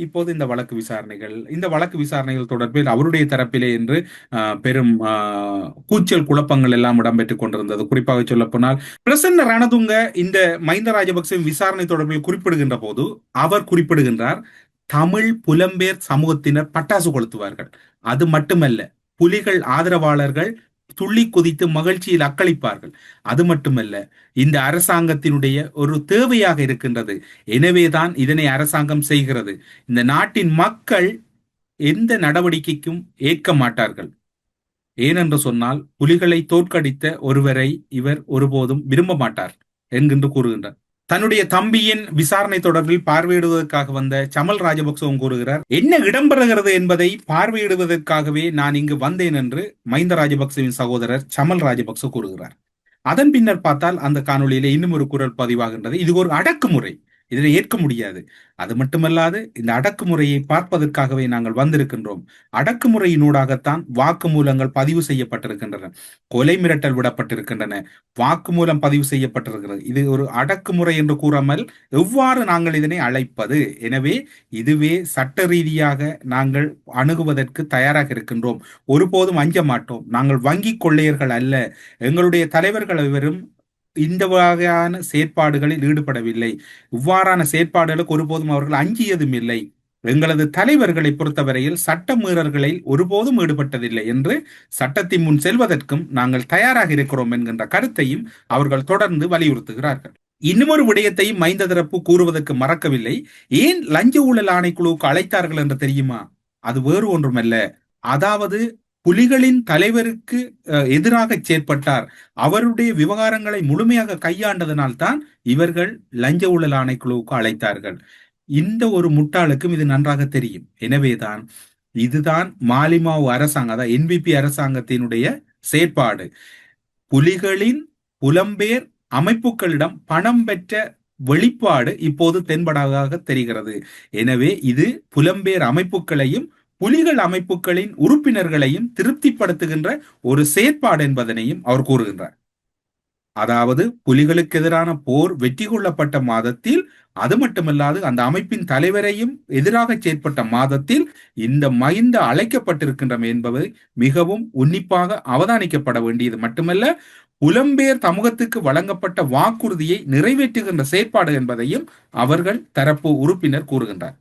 இப்போது இந்த வழக்கு விசாரணைகள் தொடர்பில் அவருடைய தரப்பிலே என்று பெரும் கூச்சல் குழப்பங்கள் எல்லாம் இடம்பெற்றுக் கொண்டிருந்தது. குறிப்பாக சொல்லப்போனால் பிரசன்ன ரணதுங்க இந்த மஹிந்த ராஜபக்சவின் விசாரணை தொடர்பில் குறிப்பிடுகின்ற போது அவர் குறிப்பிடுகின்றார், தமிழ் புலம்பெயர் சமூகத்தினர் பட்டாசு கொளுத்துவார்கள், அது மட்டுமல்ல புலிகள் ஆதரவாளர்கள் துள்ளி குதித்து மகிழ்ச்சியில் அக்களிப்பார்கள், அது மட்டுமல்ல இந்த அரசாங்கத்தினுடைய ஒரு தேவையாக இருக்கின்றது, எனவேதான் இதனை அரசாங்கம் செய்கிறது, இந்த நாட்டின் மக்கள் எந்த நடவடிக்கைக்கும் ஏற்க மாட்டார்கள், ஏனென்று சொன்னால் புலிகளை தோற்கடித்த ஒருவரை இவர் ஒருபோதும் விரும்ப மாட்டார் என்கின்ற கூறுகின்றார். தன்னுடைய தம்பியின் விசாரணை தொடர்பில் பார்வையிடுவதற்காக வந்த சமல் ராஜபக்சவும் கூறுகிறார், என்ன இடம்பெறுகிறது என்பதை பார்வையிடுவதற்காகவே நான் இங்கு வந்தேன் என்று மஹிந்த ராஜபக்சவின் சகோதரர் சமல் ராஜபக்ச கூறுகிறார். அதன் பின்னர் பார்த்தால் அந்த காணொலியில இன்னும் ஒரு குரல் பதிவாகின்றது, இது ஒரு அடக்குமுறை, இதனை ஏற்க முடியாது, அது மட்டுமல்லாது இந்த அடக்குமுறையை பார்ப்பதற்காகவே நாங்கள் வந்திருக்கின்றோம், அடக்குமுறையினூடாகத்தான் வாக்குமூலங்கள் பதிவு செய்யப்பட்டிருக்கின்றன, கொலை மிரட்டல் விடப்பட்டிருக்கின்றன, வாக்குமூலம் பதிவு செய்யப்பட்டிருக்கிறது, இது ஒரு அடக்குமுறை என்று கூறாமல் எவ்வாறு நாங்கள் இதனை அழைப்பது, எனவே இதுவே சட்ட ரீதியாக நாங்கள் அணுகுவதற்கு தயாராக இருக்கின்றோம், ஒருபோதும் அஞ்ச மாட்டோம், நாங்கள் வங்கி கொள்ளையர்கள் அல்ல, எங்களுடைய தலைவர்கள் வெறும் இந்த வகையான செயற்பாடுகளில் ஈடுபடவில்லை, இவ்வாறான செயற்பாடுகளுக்கு ஒருபோதும் அவர்கள் அஞ்சியதும் இல்லை, எங்களது தலைவர்களை பொறுத்தவரையில் சட்ட மீறல்களில் ஒருபோதும் ஈடுபட்டதில்லை என்று சட்டத்தின் முன் செல்வதற்கும் நாங்கள் தயாராக இருக்கிறோம் என்கின்ற கருத்தையும் அவர்கள் தொடர்ந்து வலியுறுத்துகிறார்கள். இன்னுமொரு விடயத்தையும் மைந்த தரப்பு கூறுவதற்கு மறக்கவில்லை, ஏன் லஞ்ச ஊழல் ஆணைக்குழுவுக்கு அழைத்தார்கள் என்று தெரியுமா? அது வேறு ஒன்றுமல்ல, அதாவது புலிகளின் தலைவருக்கு எதிராக செயற்பட்டார், அவருடைய விவகாரங்களை முழுமையாக கையாண்டதனால் தான் இவர்கள் லஞ்ச ஊழல் ஆணைக்குழுவுக்கு அழைத்தார்கள். இந்த ஒரு முட்டாளுக்கும் இது நன்றாக தெரியும். எனவேதான் இதுதான் மாலிமாவு அரசாங்கம், அதாவது என்பிபி அரசாங்கத்தினுடைய செயற்பாடு, புலிகளின் புலம்பெயர் அமைப்புகளிடம் பணம் பெற்ற வெளிப்பாடு இப்போது தென்படாதாக தெரிகிறது. எனவே இது புலம்பெயர் அமைப்புகளையும் புலிகள் அமைப்புகளின் உறுப்பினர்களையும் திருப்திப்படுத்துகின்ற ஒரு செயற்பாடு என்பதனையும் அவர் கூறுகின்றார். அதாவது புலிகளுக்கு எதிரான போர் வெற்றி கொள்ளப்பட்ட மாதத்தில், அது மட்டுமல்லாது அந்த அமைப்பின் தலைவரையும் எதிராக செயற்பட்ட மாதத்தில் இந்த மஹிந்த அழைக்கப்பட்டிருக்கின்றன என்பது மிகவும் உன்னிப்பாக அவதானிக்கப்பட வேண்டியது மட்டுமல்ல, புலம்பெயர் சமூகத்துக்கு வழங்கப்பட்ட வாக்குறுதியை நிறைவேற்றுகின்ற செயற்பாடு என்பதையும் அவர்கள் தரப்பு உறுப்பினர் கூறுகின்றார்.